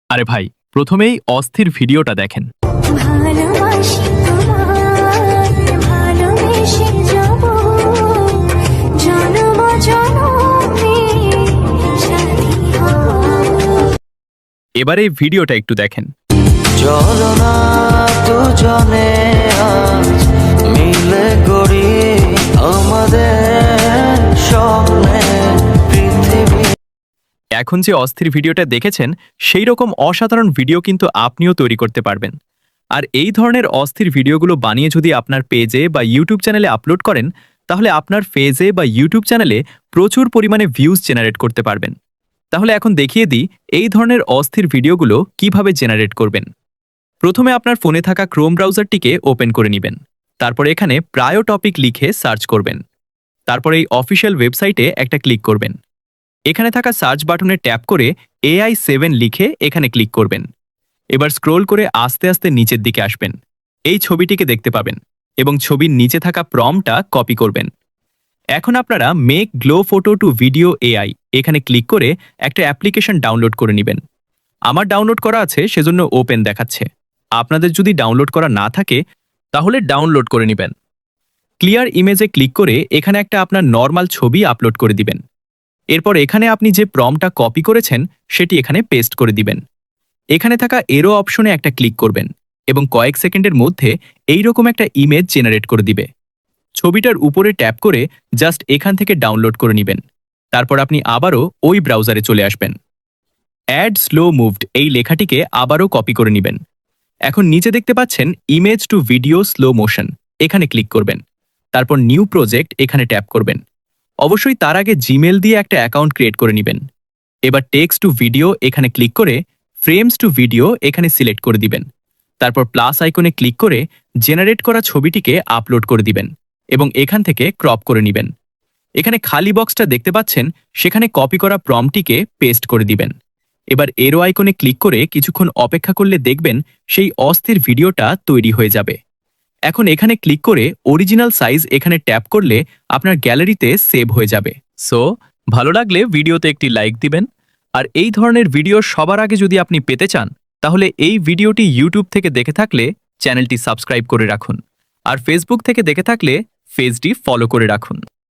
আরে ভাই, প্রথমেই অস্থির ভিডিওটা দেখেন। ভালোবাসি তোমায়, ভালোবেসে যাব, জনম জনমে সাথী হব। এবার এই ভিডিওটা একটু দেখেন। চলো না দুজনে আজ মিলে গড়ি আমাদের স্বপ্নে পৃথিবী। এখন যে অস্থির ভিডিওটা দেখেছেন সেই রকম অসাধারণ ভিডিও কিন্তু আপনিও তৈরি করতে পারবেন। আর এই ধরনের অস্থির ভিডিওগুলো বানিয়ে যদি আপনার পেজে বা ইউটিউব চ্যানেলে আপলোড করেন, তাহলে আপনার পেজে বা ইউটিউব চ্যানেলে প্রচুর পরিমাণে ভিউজ জেনারেট করতে পারবেন। তাহলে এখন দেখিয়ে দিই এই ধরনের অস্থির ভিডিওগুলো কিভাবে জেনারেট করবেন। প্রথমে আপনার ফোনে থাকা ক্রোম ব্রাউজারটিকে ওপেন করে নেবেন। তারপর এখানে প্রায় টপিক লিখে সার্চ করবেন। তারপর এই অফিসিয়াল ওয়েবসাইটে একটা ক্লিক করবেন। এখানে থাকা সার্চ বাটনে ট্যাপ করে AI7 লিখে এখানে ক্লিক করবেন। এবার স্ক্রোল করে আস্তে আস্তে নিচের দিকে আসবেন। এই ছবিটিকে দেখতে পাবেন এবং ছবির নিচে থাকা প্রম্পটটা কপি করবেন। এখন আপনারা make glow photo to video AI এখানে ক্লিক করে একটা অ্যাপ্লিকেশন ডাউনলোড করে নেবেন। আমার ডাউনলোড করা আছে সেজন্য ওপেন দেখাচ্ছে। আপনাদের যদি ডাউনলোড করা না থাকে তাহলে ডাউনলোড করে নেবেন। ক্লিয়ার ইমেজে ক্লিক করে এখানে একটা আপনার নর্মাল ছবি আপলোড করে দিবেন। এরপর এখানে আপনি যে প্রম্পটটা কপি করেছেন সেটি এখানে পেস্ট করে দিবেন। এখানে থাকা এরো অপশনে একটা ক্লিক করবেন এবং কয়েক সেকেন্ডের মধ্যে এইরকম একটা ইমেজ জেনারেট করে দিবে। ছবিটার উপরে ট্যাপ করে জাস্ট এখান থেকে ডাউনলোড করে নেবেন। তারপর আপনি আবারও ওই ব্রাউজারে চলে আসবেন। অ্যাড স্লো মুভড এই লেখাটিকে আবারও কপি করে নেবেন। এখন নিচে দেখতে পাচ্ছেন image to video slow motion, এখানে ক্লিক করবেন। তারপর নিউ প্রজেক্ট এখানে ট্যাপ করবেন। অবশ্যই তার আগে জিমেল দিয়ে একটা অ্যাকাউন্ট ক্রিয়েট করে নেবেন। এবার টেক্সট টু ভিডিও এখানে ক্লিক করে ফ্রেমস টু ভিডিও এখানে সিলেক্ট করে দিবেন। তারপর প্লাস আইকনে ক্লিক করে জেনারেট করা ছবিটিকে আপলোড করে দিবেন এবং এখান থেকে ক্রপ করে নেবেন। এখানে খালি বক্সটা দেখতে পাচ্ছেন, সেখানে কপি করা প্রম্পটটিকে পেস্ট করে দিবেন। এবার এরো আইকনে ক্লিক করে কিছুক্ষণ অপেক্ষা করলে দেখবেন সেই অস্থির ভিডিওটা তৈরি হয়ে যাবে। এখন এখানে ক্লিক করে অরিজিনাল সাইজ এখানে ট্যাপ করলে আপনার গ্যালারিতে সেভ হয়ে যাবে। সো ভালো লাগলে ভিডিওতে একটি লাইক দিবেন। আর এই ধরনের ভিডিও সবার আগে যদি আপনি পেতে চান তাহলে এই ভিডিওটি ইউটিউব থেকে দেখে থাকলে চ্যানেলটি সাবস্ক্রাইব করে রাখুন। আর ফেসবুক থেকে দেখে থাকলে পেজটি ফলো করে রাখুন।